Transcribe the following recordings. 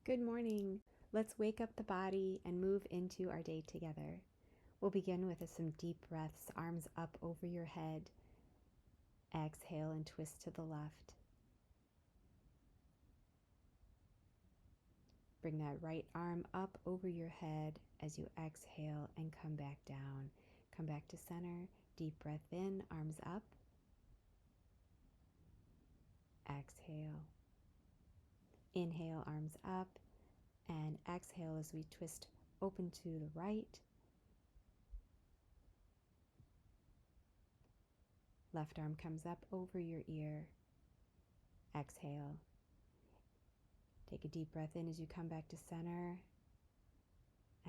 Good morning. Let's wake up the body and move into our day together. We'll begin with some deep breaths, arms up over your head. Exhale and twist to the left. Bring that right arm up over your head as you exhale and come back down. Come back to center. Deep breath in, arms up. Exhale. Inhale, arms up. And exhale as we twist open to the right. Left arm comes up over your ear. Exhale. Take a deep breath in as you come back to center.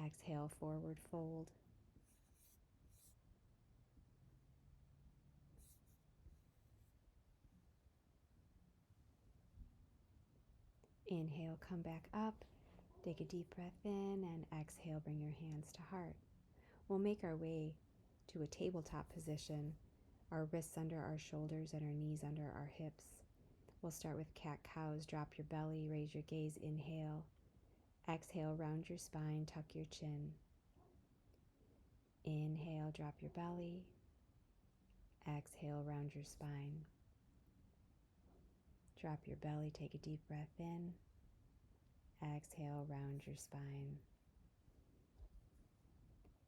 Exhale, forward fold. Inhale, come back up. Take a deep breath in and exhale, bring your hands to heart. We'll make our way to a tabletop position, our wrists under our shoulders and our knees under our hips. We'll start with cat-cows. Drop your belly, raise your gaze, inhale. Exhale, round your spine, tuck your chin. Inhale, drop your belly. Exhale, round your spine. Drop your belly, take a deep breath in. Exhale, round your spine.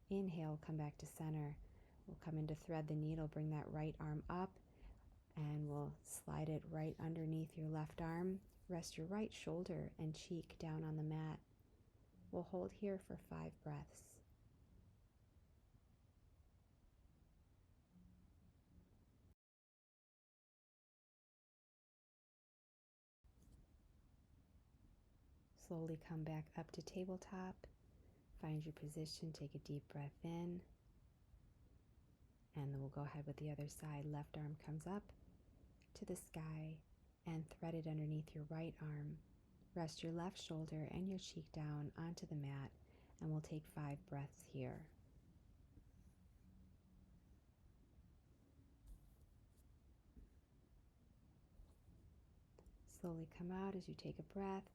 Inhale, come back to center. We'll come into thread the needle, bring that right arm up, and we'll slide it right underneath your left arm. Rest your right shoulder and cheek down on the mat. We'll hold here for 5 breaths. Slowly come back up to tabletop. Find your position, take a deep breath in. And then we'll go ahead with the other side. Left arm comes up to the sky and thread it underneath your right arm. Rest your left shoulder and your cheek down onto the mat, and we'll take 5 breaths here. Slowly come out as you take a breath.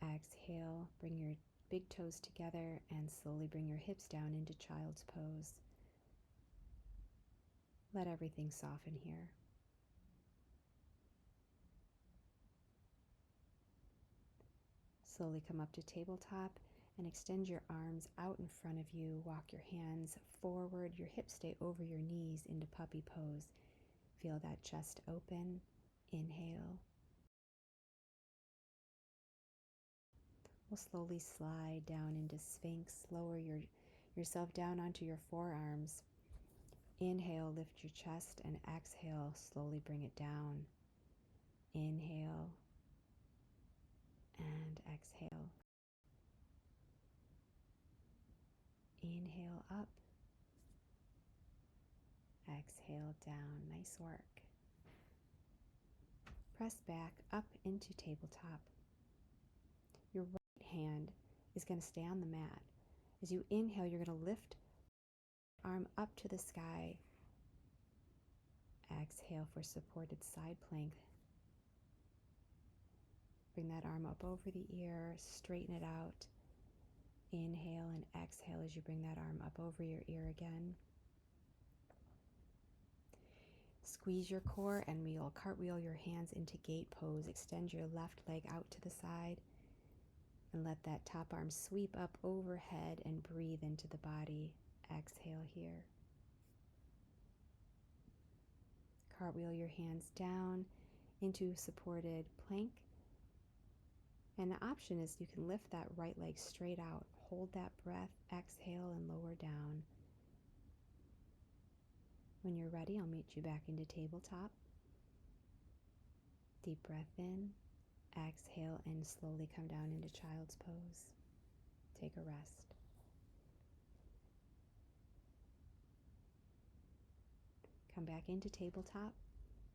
Exhale, bring your big toes together and slowly bring your hips down into child's pose. Let everything soften here. Slowly come up to tabletop and extend your arms out in front of you. Walk your hands forward. Your hips stay over your knees into puppy pose. Feel that chest open. Inhale. We'll slowly slide down into sphinx. Lower yourself down onto your forearms. Inhale, lift your chest, and exhale, slowly bring it down. Inhale and exhale. Inhale up. Exhale down. Nice work. Press back up into tabletop. Your right hand is going to stay on the mat. As you inhale, you're going to lift your arm up to the sky. Exhale for supported side plank. Bring that arm up over the ear, straighten it out. Inhale and exhale as you bring that arm up over your ear again. Squeeze your core and we'll cartwheel your hands into gate pose. Extend your left leg out to the side and let that top arm sweep up overhead and breathe into the body. Exhale here. Cartwheel your hands down into supported plank. And the option is you can lift that right leg straight out. Hold that breath, exhale, and lower down. When you're ready, I'll meet you back into tabletop. Deep breath in, exhale, and slowly come down into child's pose. Take a rest. Come back into tabletop.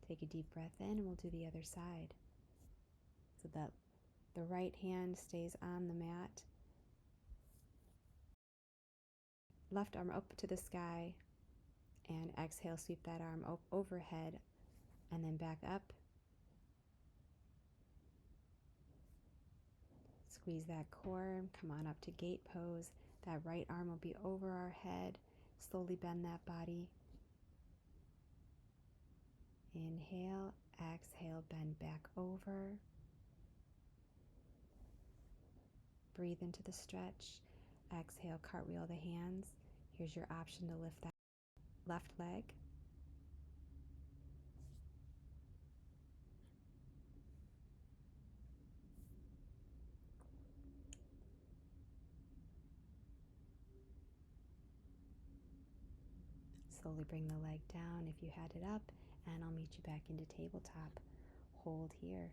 Take a deep breath in, and we'll do the other side. So that the right hand stays on the mat. Left arm up to the sky. And exhale, sweep that arm overhead and then back up. Squeeze that core, come on up to gate pose. That right arm will be over our head. Slowly bend that body. Inhale, exhale, bend back over. Breathe into the stretch. Exhale, cartwheel the hands. Here's your option to lift that left leg. Slowly bring the leg down if you had it up, and I'll meet you back into tabletop. Hold here.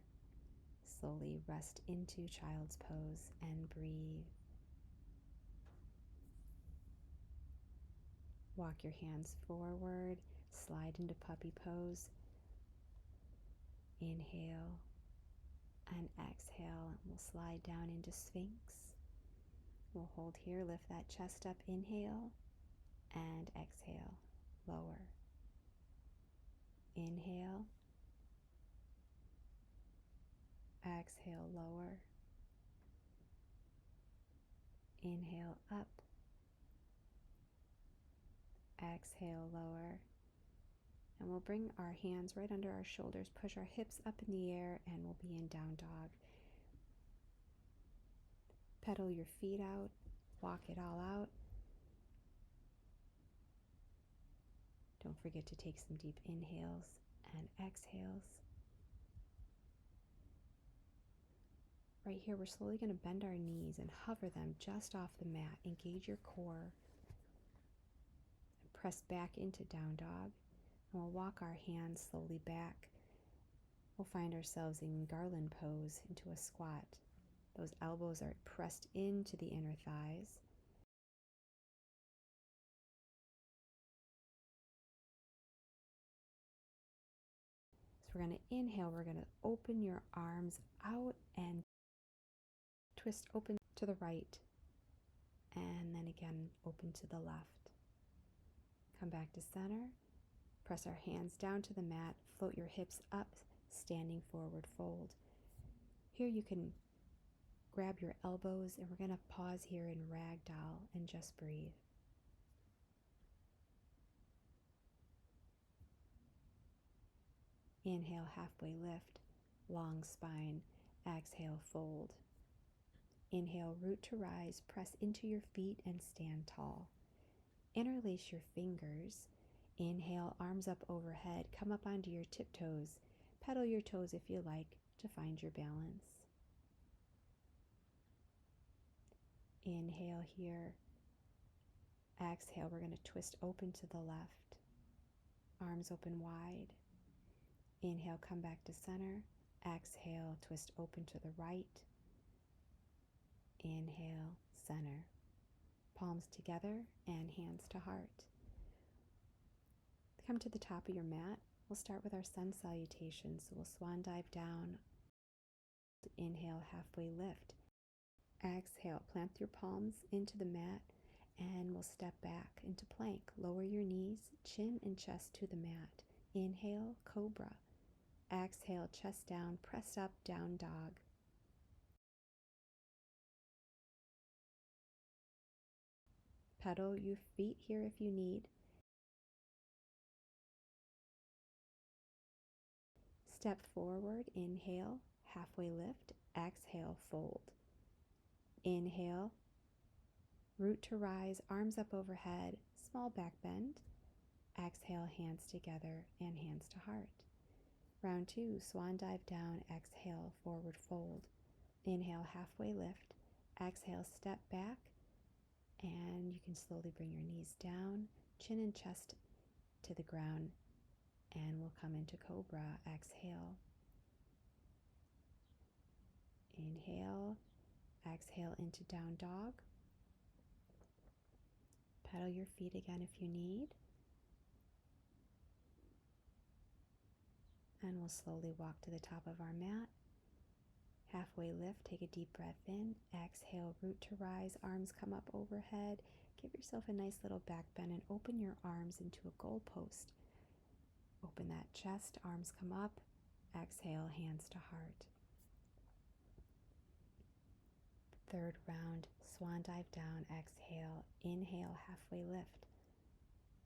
Slowly rest into child's pose and breathe. Walk your hands forward, slide into puppy pose. Inhale and exhale. We'll slide down into sphinx. We'll hold here, lift that chest up, inhale and exhale. Lower. Inhale. Exhale, lower. Inhale, up. Exhale, lower. And we'll bring our hands right under our shoulders, push our hips up in the air, and we'll be in down dog. Pedal your feet out, walk it all out. Don't forget to take some deep inhales and exhales. Right here, we're slowly going to bend our knees and hover them just off the mat. Engage your core. And press back into down dog. And we'll walk our hands slowly back. We'll find ourselves in garland pose into a squat. Those elbows are pressed into the inner thighs. So we're going to inhale, we're going to open your arms out and twist open to the right. And then again, open to the left. Come back to center. Press our hands down to the mat. Float your hips up, standing forward fold. Here you can grab your elbows, and we're going to pause here in ragdoll and just breathe. Inhale, halfway lift, long spine. Exhale, fold. Inhale, root to rise, press into your feet and stand tall. Interlace your fingers. Inhale, arms up overhead, come up onto your tiptoes. Pedal your toes if you like to find your balance. Inhale here. Exhale, we're going to twist open to the left. Arms open wide. Inhale, come back to center. Exhale, twist open to the right. Inhale, center. Palms together and hands to heart. Come to the top of your mat. We'll start with our sun salutations. So we'll swan dive down. Inhale, halfway lift. Exhale, plant your palms into the mat and we'll step back into plank. Lower your knees, chin and chest to the mat. Inhale, cobra. Exhale, chest down, press up, down dog. Pedal your feet here if you need. Step forward, inhale, halfway lift, exhale, fold. Inhale, root to rise, arms up overhead, small back bend. Exhale, hands together and hands to heart. Round 2, swan dive down, exhale, forward fold. Inhale, halfway lift, exhale, step back, and you can slowly bring your knees down, chin and chest to the ground, and we'll come into cobra. Exhale. Inhale. Exhale into down dog. Pedal your feet again if you need. And we'll slowly walk to the top of our mat. Halfway lift, take a deep breath in. Exhale, root to rise, arms come up overhead. Give yourself a nice little back bend and open your arms into a goalpost. Open that chest, arms come up. Exhale, hands to heart. Third round, swan dive down, exhale, inhale, halfway lift.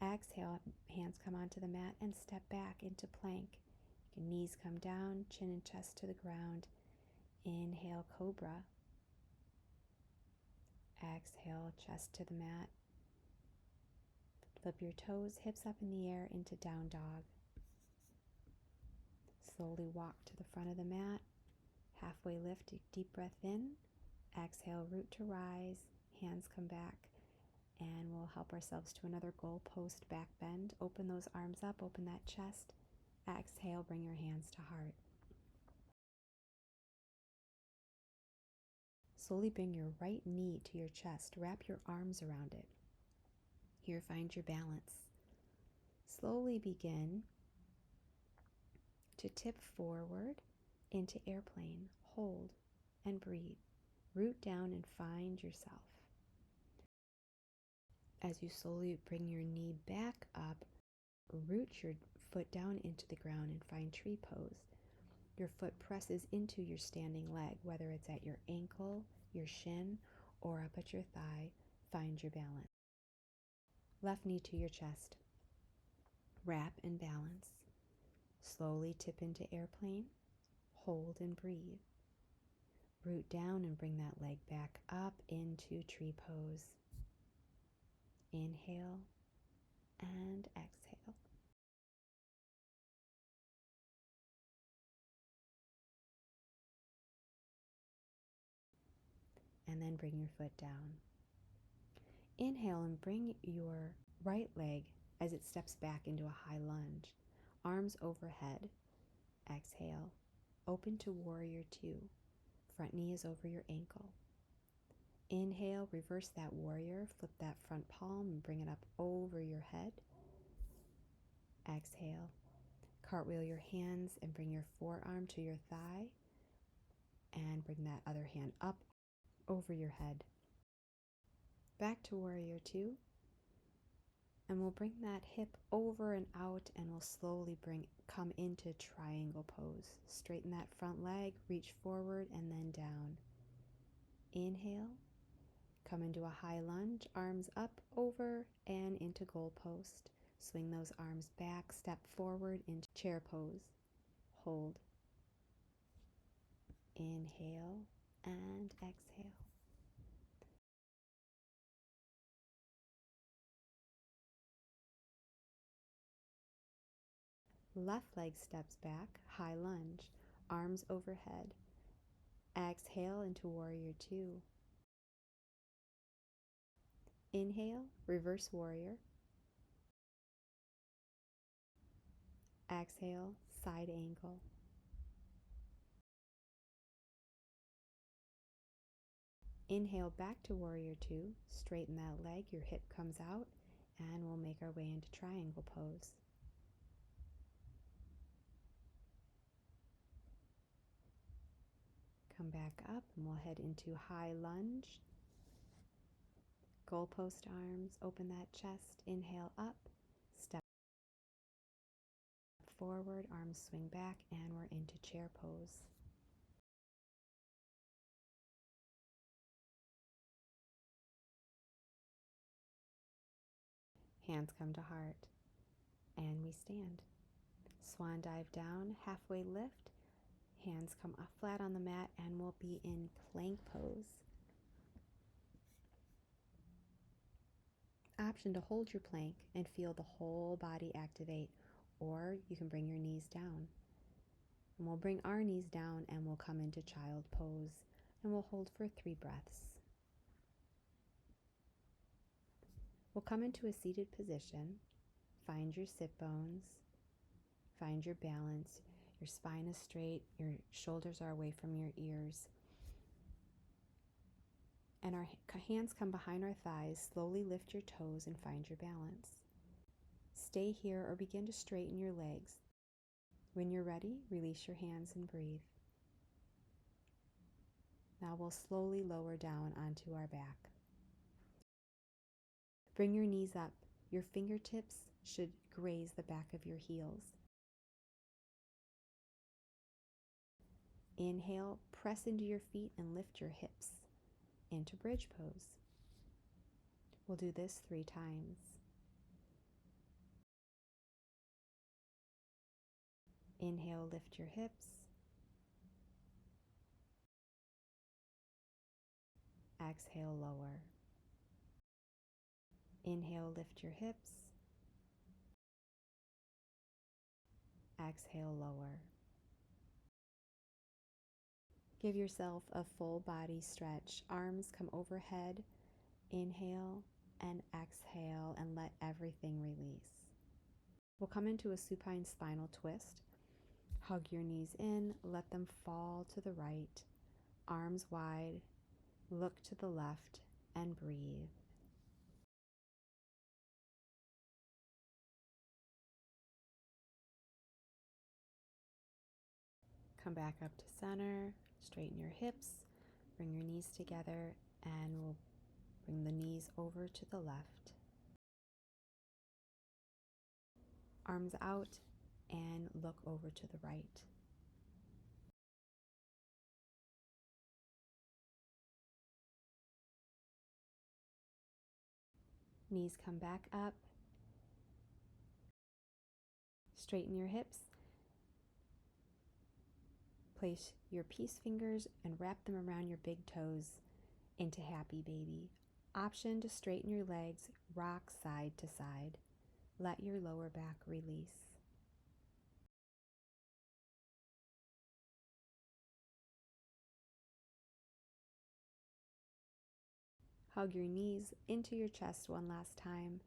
Exhale, hands come onto the mat and step back into plank. Your knees come down, chin and chest to the ground. Inhale, cobra. Exhale, chest to the mat. Flip your toes, hips up in the air into down dog. Slowly walk to the front of the mat. Halfway lift, deep breath in. Exhale, root to rise. Hands come back. And we'll help ourselves to another goal post back bend. Open those arms up, open that chest. Exhale, bring your hands to heart. Slowly bring your right knee to your chest. Wrap your arms around it. Here, find your balance. Slowly begin to tip forward into airplane. Hold and breathe. Root down and find yourself. As you slowly bring your knee back up, root your foot down into the ground and find tree pose. Your foot presses into your standing leg, whether it's at your ankle, your shin, or up at your thigh. Find your balance. Left knee to your chest. Wrap and balance. Slowly tip into airplane. Hold and breathe. Root down and bring that leg back up into tree pose. Inhale and exhale. And then bring your foot down. Inhale and bring your right leg as it steps back into a high lunge. Arms overhead. Exhale. Open to warrior two. Front knee is over your ankle. Inhale, reverse that warrior. Flip that front palm and bring it up over your head. Exhale. Cartwheel your hands and bring your forearm to your thigh. And bring that other hand up over your head. Back to warrior two. And we'll bring that hip over and out, and we'll slowly come into triangle pose. Straighten that front leg, reach forward and then down. Inhale, come into a high lunge, arms up, over, and into goal post. Swing those arms back, step forward into chair pose. Hold. Inhale and exhale. Left leg steps back, high lunge, arms overhead. Exhale into warrior two. Inhale, reverse warrior. Exhale, side angle. Inhale back to warrior two. Straighten that leg, your hip comes out, and we'll make our way into triangle pose. Come back up and we'll head into high lunge. Goalpost arms, open that chest, inhale up, step forward, arms swing back, and we're into chair pose. Hands come to heart, and we stand. Swan dive down, halfway lift, hands come up flat on the mat, and we'll be in plank pose. Option to hold your plank and feel the whole body activate, or you can bring your knees down. And we'll bring our knees down and we'll come into child pose, and we'll hold for 3 breaths. We'll come into a seated position. Find your sit bones. Find your balance. Your spine is straight. Your shoulders are away from your ears. And our hands come behind our thighs. Slowly lift your toes and find your balance. Stay here or begin to straighten your legs. When you're ready, release your hands and breathe. Now we'll slowly lower down onto our back. Bring your knees up. Your fingertips should graze the back of your heels. Inhale, press into your feet and lift your hips. into bridge pose. We'll do this 3 times. Inhale, lift your hips. Exhale, lower. Inhale, lift your hips. Exhale, lower. Give yourself a full body stretch. Arms come overhead. Inhale and exhale and let everything release. We'll come into a supine spinal twist. Hug your knees in, let them fall to the right. Arms wide, look to the left and breathe. Come back up to center, straighten your hips, bring your knees together, and we'll bring the knees over to the left. Arms out and look over to the right. Knees come back up. Straighten your hips. Place your peace fingers and wrap them around your big toes into happy baby. Option to straighten your legs, rock side to side. Let your lower back release. Hug your knees into your chest one last time,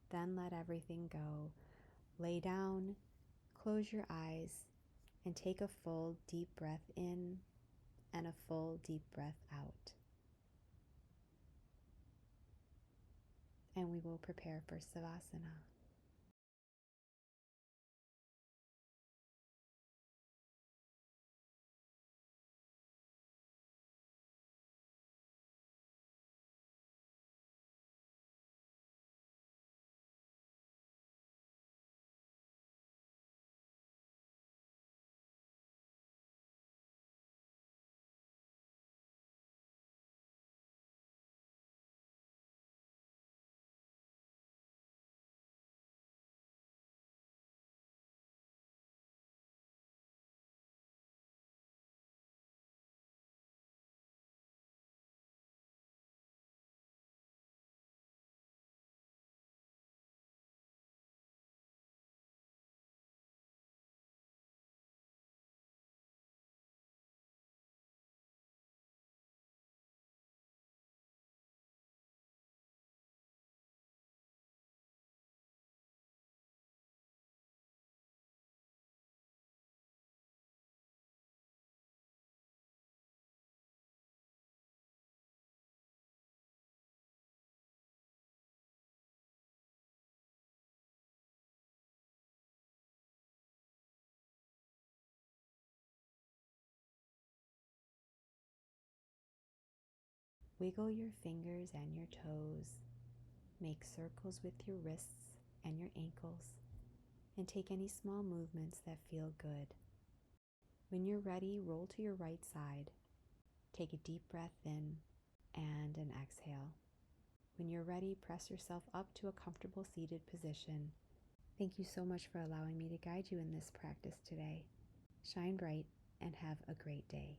then let everything go. Lay down, close your eyes, and take a full deep breath in and a full deep breath out. And we will prepare for savasana. Wiggle your fingers and your toes. Make circles with your wrists and your ankles, and take any small movements that feel good. When you're ready, roll to your right side. Take a deep breath in and an exhale. When you're ready, press yourself up to a comfortable seated position. Thank you so much for allowing me to guide you in this practice today. Shine bright and have a great day.